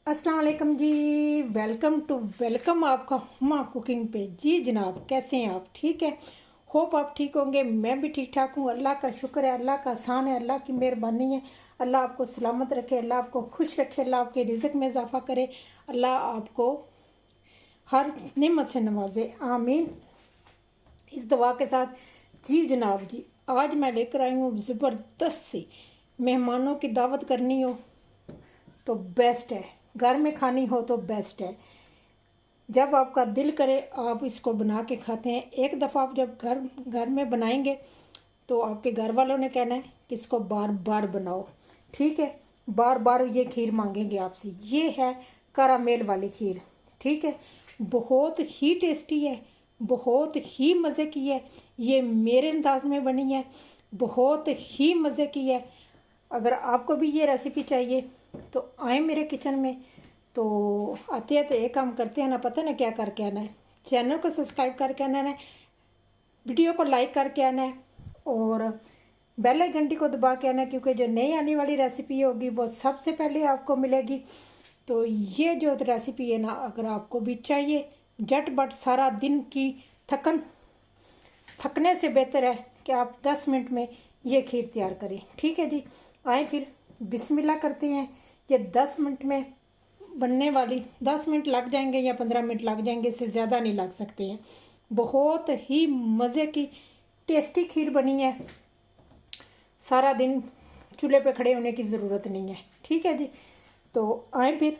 अस्सलाम वालेकुम जी। वेलकम आपका हुमा कुकिंग पे। जी जनाब, कैसे हैं आप? ठीक है, होप आप ठीक होंगे। मैं भी ठीक ठाक हूँ। अल्लाह का शुक्र है, अल्लाह का एहसान है, अल्लाह की मेहरबानी है। अल्लाह आपको सलामत रखे, अल्लाह आपको खुश रखे, अल्लाह आपके रिज़्क में इजाफा करे, अल्लाह आपको हर नेमत से नवाजे, आमीन। इस दुआ के साथ जी जनाब जी, आज मैं लेकर आई हूँ ज़बरदस्त सी। मेहमानों की दावत करनी हो तो बेस्ट है, घर में खानी हो तो बेस्ट है। जब आपका दिल करे आप इसको बना के खाते हैं। एक दफ़ा आप जब घर में बनाएंगे तो आपके घर वालों ने कहना है कि इसको बार बार बनाओ। ठीक है, बार बार ये खीर मांगेंगे आपसे। ये है कारामेल वाली खीर। ठीक है, बहुत ही टेस्टी है, बहुत ही मज़े की है। ये मेरे अंदाज में बनी है, बहुत ही मज़े की है। अगर आपको भी ये रेसिपी चाहिए तो आए मेरे किचन में। तो आते आते एक काम करते हैं ना, पता ना क्या करके आना है। चैनल को सब्सक्राइब करके आना है, वीडियो को लाइक करके आना है और बेल आइकन घंटी को दबा के आना है, क्योंकि जो नई आने वाली रेसिपी होगी वो सबसे पहले आपको मिलेगी। तो ये जो रेसिपी है ना, अगर आपको भी चाहिए झटपट सारा दिन की थकने से बेहतर है कि आप 10 मिनट में ये खीर तैयार करें। ठीक है जी, आए फिर बिस्मिल्लाह करते हैं। ये 10 मिनट में बनने वाली, 10 मिनट लग जाएंगे या 15 मिनट लग जाएंगे, इससे ज़्यादा नहीं लग सकते हैं। बहुत ही मज़े की टेस्टी खीर बनी है। सारा दिन चूल्हे पे खड़े होने की ज़रूरत नहीं है। ठीक है जी, तो आए फिर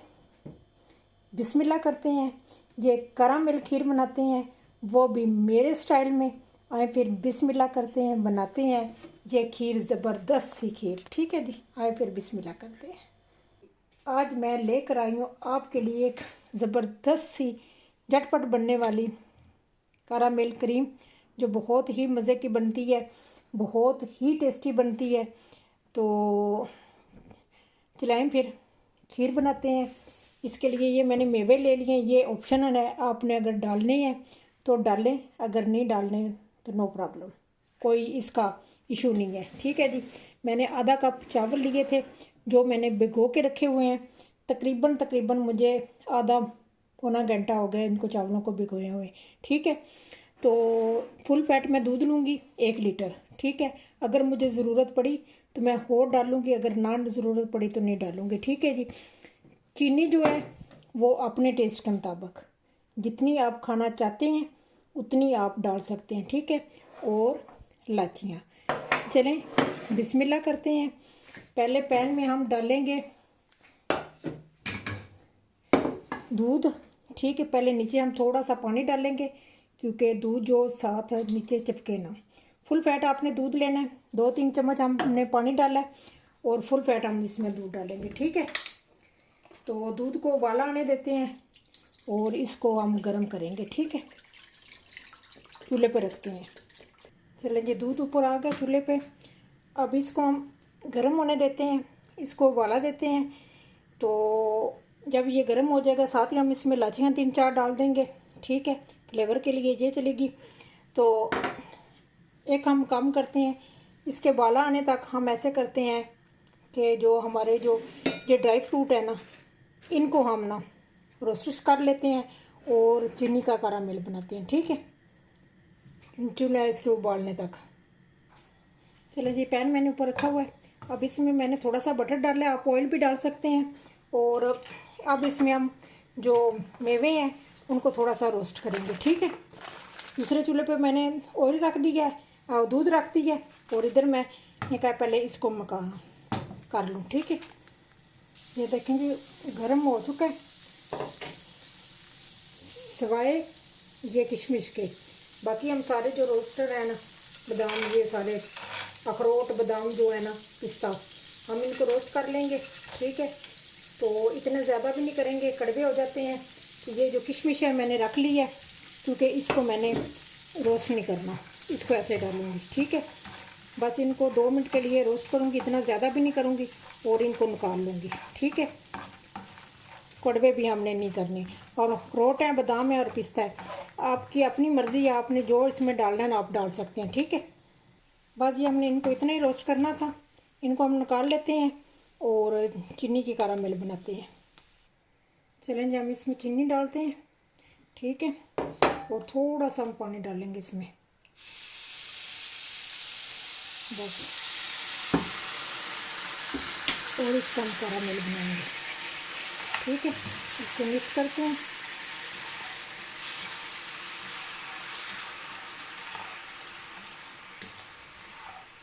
बिस्मिल्लाह करते हैं। ये कारामेल खीर बनाते हैं, वो भी मेरे स्टाइल में। आए फिर बिस्मिल्लाह करते हैं, बनाते हैं ये खीर, ज़बरदस्त सी खीर। ठीक है जी, आए फिर बिस्मिल्लाह करते हैं। आज मैं लेकर आई हूँ आपके लिए एक ज़बरदस्त सी झटपट बनने वाली कारामेल क्रीम, जो बहुत ही मज़े की बनती है, बहुत ही टेस्टी बनती है। तो चलाएं फिर खीर बनाते हैं। इसके लिए ये मैंने मेवे ले लिए हैं। ये ऑप्शनल है, आपने अगर डालने हैं तो डालें, अगर नहीं डालने तो नो प्रॉब्लम, कोई इसका इशू नहीं है। ठीक है जी, मैंने आधा कप चावल लिए थे जो मैंने भिगो के रखे हुए हैं। तकरीबन मुझे आधा पौना घंटा हो गया इनको चावलों को भिगोए हुए। ठीक है, तो फुल फैट मैं दूध लूँगी 1 लीटर। ठीक है, अगर मुझे ज़रूरत पड़ी तो मैं और डालूँगी, अगर ना ज़रूरत पड़ी तो नहीं डालूँगी। ठीक है जी, चीनी जो है वो अपने टेस्ट के मुताबिक जितनी आप खाना चाहते हैं उतनी आप डाल सकते हैं। ठीक है, और इलायचियाँ। चलें बिस्मिल्लाह करते हैं। पहले पैन में हम डालेंगे दूध। ठीक है, पहले नीचे हम थोड़ा सा पानी डालेंगे, क्योंकि दूध जो साथ है नीचे चिपके ना। फुल फैट आपने दूध लेना है, 2-3 चम्मच हमने पानी डाला है और फुल फैट हम इसमें दूध डालेंगे। ठीक है, तो दूध को उबाला आने देते हैं और इसको हम गर्म करेंगे। ठीक है, चूल्हे पे रखते हैं। चलें जी, दूध ऊपर आ गया चूल्हे पे। अब इसको हम गर्म होने देते हैं, इसको उबाला देते हैं। तो जब ये गर्म हो जाएगा, साथ ही हम इसमें इलायचियाँ 3-4 डाल देंगे। ठीक है, फ्लेवर के लिए ये चलेगी। तो एक हम काम करते हैं, इसके उबाला आने तक हम ऐसे करते हैं कि जो हमारे जो ये ड्राई फ्रूट है ना, इनको हम ना रोस्ट कर लेते हैं और चीनी का कारामेल बनाते हैं। ठीक है, चूल्हा इसके उबालने तक। चलो जी, पैन मैंने ऊपर रखा हुआ है। अब इसमें मैंने थोड़ा सा बटर डाला है, आप ऑयल भी डाल सकते हैं। और अब इसमें हम जो मेवे हैं उनको थोड़ा सा रोस्ट करेंगे। ठीक है, दूसरे चूल्हे पे मैंने ऑयल रख दिया है और दूध रख दिया है, और इधर मैं ये क्या पहले इसको मका कर लूँ। ठीक है, ये देखेंगे गर्म हो चुका है, सिवाय ये किशमिश के। बाकी हम सारे जो रोस्टर है ना, बादाम, ये सारे अखरोट बादाम जो है ना, पिस्ता, हम इनको रोस्ट कर लेंगे। ठीक है, तो इतने ज़्यादा भी नहीं करेंगे, कड़वे हो जाते हैं। तो ये जो किशमिश है मैंने रख ली है, क्योंकि इसको मैंने रोस्ट नहीं करना, इसको ऐसे डालूँगी। ठीक है, बस इनको 2 मिनट के लिए रोस्ट करूँगी, इतना ज़्यादा भी नहीं करूँगी, और इनको निकाल लूँगी। ठीक है, कड़वे भी हमने नहीं करने। और अखरोट है, बादाम है और पिस्ता है, आपकी अपनी मर्ज़ी है, आपने जो इसमें डालना है ना आप डाल सकते हैं। ठीक है, बस ये हमने इनको इतना ही रोस्ट करना था। इनको हम निकाल लेते हैं और चीनी की कारामेल बनाते हैं। चलें जी, हम इसमें चीनी डालते हैं, ठीक है, और थोड़ा सा हम पानी डालेंगे इसमें, बस। और इसका हम कैरामेल बनाएंगे, ठीक है। इसको मिक्स करते हैं।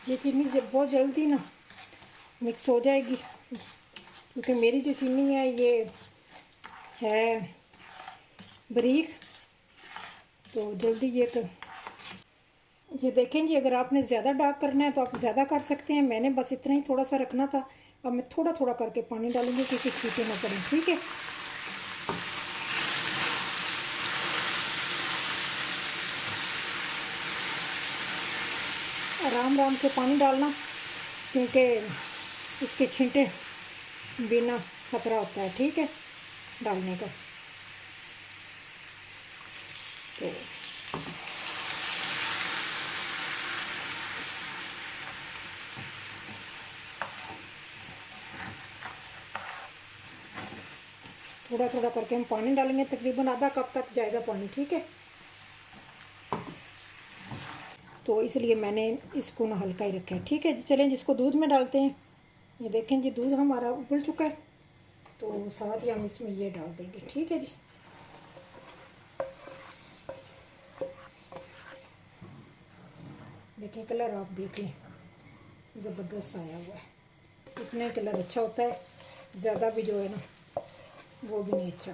ये चीनी बहुत जल्दी ना मिक्स हो जाएगी, क्योंकि मेरी जो चीनी है ये है बारीक, तो जल्दी ये देखें जी, अगर आपने ज़्यादा डार्क करना है तो आप ज़्यादा कर सकते हैं। मैंने बस इतना ही थोड़ा सा रखना था। अब मैं थोड़ा थोड़ा करके पानी डालूंगी क्योंकि छींटे ना पड़े, ठीक है। आराम आराम से पानी डालना, क्योंकि इसके छींटे बिना खतरा होता है, ठीक है, डालने का। तो थोड़ा थोड़ा करके हम पानी डालेंगे, तकरीबन आधा कप तक जाएगा पानी, ठीक है। तो इसलिए मैंने इसको ना हल्का ही रखा है, ठीक है। चलें जिसको दूध में डालते हैं। ये देखें जी, दूध हमारा उबल चुका है, तो साथ ही हम इसमें ये डाल देंगे, ठीक है जी। देखें कलर आप देख लें, ज़बरदस्त आया हुआ है। इतना कलर अच्छा होता है, ज़्यादा भी जो है ना वो भी नहीं अच्छा,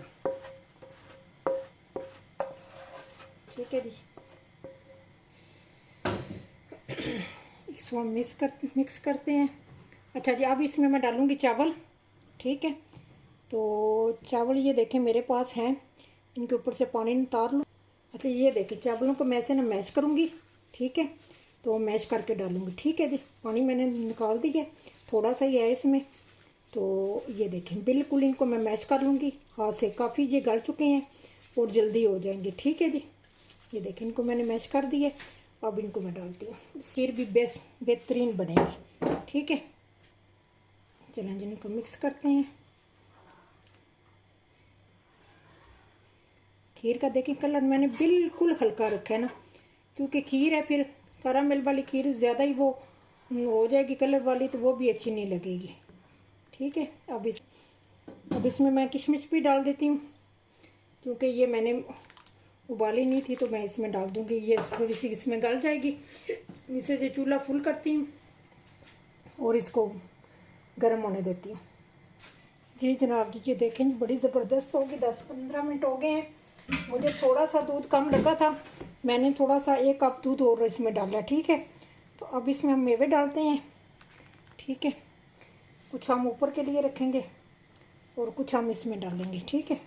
ठीक है जी। इसको हम मिक्स करते हैं। अच्छा जी, अब इसमें मैं डालूँगी चावल, ठीक है। तो चावल ये देखें मेरे पास हैं, इनके ऊपर से पानी उतार लूँ। अच्छा ये देखें, चावलों को मैं से ना मैश करूँगी, ठीक है। तो मैश करके डालूँगी, ठीक है जी। पानी मैंने निकाल दिया, थोड़ा सा ही है इसमें। तो ये देखें बिल्कुल इनको मैं मैश कर लूँगी हाथ से। काफ़ी ये गल चुके हैं और जल्दी हो जाएंगे, ठीक है जी। ये देखें इनको मैंने मैश कर दिया। अब इनको मैं डालती हूँ, खीर भी बेहतरीन बनेगी, ठीक है। चलें जी, इनको मिक्स करते हैं। खीर का देखें कलर मैंने बिल्कुल हल्का रखा है ना, क्योंकि खीर है, फिर कैरामेल वाली खीर ज़्यादा ही वो हो जाएगी कलर वाली, तो वो भी अच्छी नहीं लगेगी, ठीक है। अब इसमें मैं किशमिश भी डाल देती हूँ, क्योंकि ये मैंने उबाली नहीं थी, तो मैं इसमें डाल दूँगी। ये थोड़ी सी इसमें गल जाएगी। इसे से चूल्हा फुल करती हूँ और इसको गर्म होने देती हूँ। जी जनाब जी, ये देखें बड़ी ज़बरदस्त होगी। 10-15 मिनट हो गए हैं। मुझे थोड़ा सा दूध कम लगा था, मैंने थोड़ा सा 1 कप दूध और इसमें डाला, ठीक है। तो अब इसमें हम मेवे डालते हैं, ठीक है। कुछ हम ऊपर के लिए रखेंगे और कुछ हम इसमें डालेंगे, ठीक है,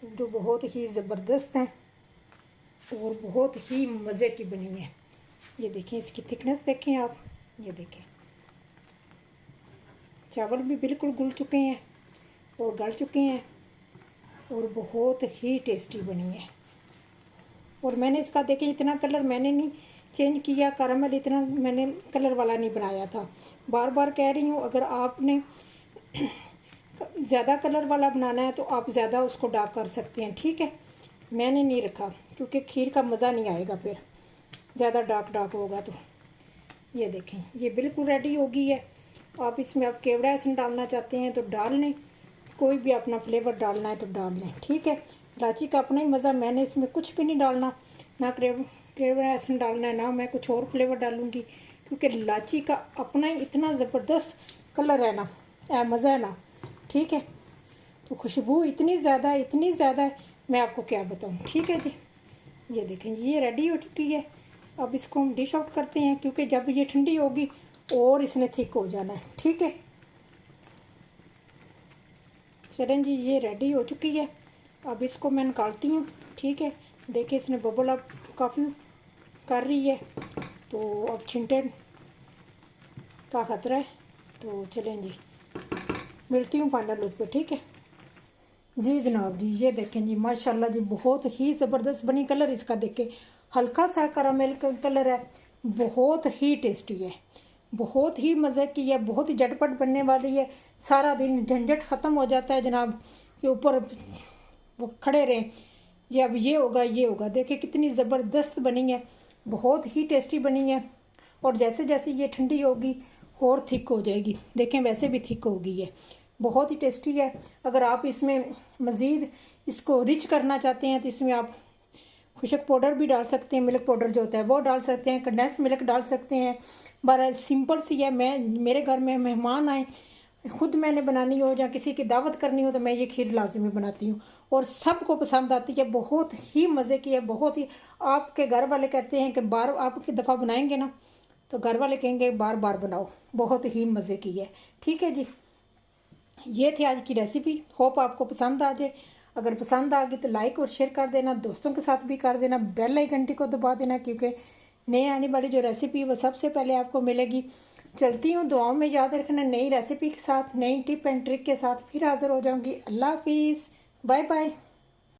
जो बहुत ही ज़बरदस्त हैं और बहुत ही मज़े की बनी हुई है। ये देखें इसकी थिकनेस देखें आप, ये देखें चावल भी बिल्कुल घुल चुके हैं और गल चुके हैं और बहुत ही टेस्टी बनी है। और मैंने इसका देखें इतना कलर मैंने नहीं चेंज किया, कैरामेल इतना मैंने कलर वाला नहीं बनाया था। बार बार कह रही हूँ, अगर आपने ज़्यादा कलर वाला बनाना है तो आप ज़्यादा उसको डार्क कर सकते हैं, ठीक है। मैंने नहीं रखा क्योंकि खीर का मज़ा नहीं आएगा फिर ज़्यादा डार्क होगा तो। ये देखें ये बिल्कुल रेडी हो गई है। आप इसमें आप केवड़ा एसन डालना चाहते हैं तो डाल लें, कोई भी अपना फ्लेवर डालना है तो डाल लें, ठीक है। इलायची का अपना ही मज़ा, मैंने इसमें कुछ भी नहीं डालना, ना केवड़ा एसन डालना है, ना मैं कुछ और फ्लेवर डालूँगी, क्योंकि इलायची का अपना ही इतना ज़बरदस्त कलर है ना, मज़ा है ना, ठीक है। तो खुशबू इतनी ज़्यादा है, मैं आपको क्या बताऊँ, ठीक है जी। ये देखें ये रेडी हो चुकी है। अब इसको हम डिश आउट करते हैं, क्योंकि जब ये ठंडी होगी और इसने थिक हो जाना है, ठीक है। चलें जी, ये रेडी हो चुकी है। अब इसको मैं निकालती हूँ, ठीक है। देखिए इसने बबल अब काफ़ी कर रही है, तो अब छिंटे का ख़तरा है। तो चलें जी, मिलती हूँ फाइनल लुक पे, ठीक है जी। जनाब जी ये देखें जी, माशाल्लाह जी बहुत ही ज़बरदस्त बनी। कलर इसका देखें, हल्का सा कैरामेल का कलर है, बहुत ही टेस्टी है, बहुत ही मज़े की है, बहुत ही झटपट बनने वाली है। सारा दिन झंझट ख़त्म हो जाता है जनाब के ऊपर वो खड़े रहें ये अब ये होगा। देखिए कितनी ज़बरदस्त बनी है, बहुत ही टेस्टी बनी है। और जैसे जैसे ये ठंडी होगी और थिक हो जाएगी। देखें वैसे भी थिक हो गई है, बहुत ही टेस्टी है। अगर आप इसमें मज़ीद इसको रिच करना चाहते हैं तो इसमें आप खुशक पाउडर भी डाल सकते हैं, मिल्क पाउडर जो होता है वो डाल सकते हैं, कंडेंस मिल्क डाल सकते हैं। बड़ा सिंपल सी है। मेरे घर में मेहमान आए, खुद मैंने बनानी हो या किसी की दावत करनी हो तो मैं ये खीर लाजमी बनाती हूँ और सबको पसंद आती है। बहुत ही मज़े की है, बहुत ही। आपके घर वाले कहते हैं कि बार आपकी दफ़ा बनाएंगे ना तो घर वाले कहेंगे बार बार बनाओ, बहुत ही मज़े की है। ठीक है जी, ये थी आज की रेसिपी। होप आपको पसंद आ जाए। अगर पसंद आ गई तो लाइक और शेयर कर देना, दोस्तों के साथ भी कर देना, बेल आइकन घंटी को दबा देना क्योंकि नए आने वाली जो रेसिपी वो सबसे पहले आपको मिलेगी। चलती हूँ, दुआओं में याद रखना। नई रेसिपी के साथ, नई टिप एंड ट्रिक के साथ फिर हाज़िर हो जाऊँगी। अल्लाह हाफिज़, बाय बाय।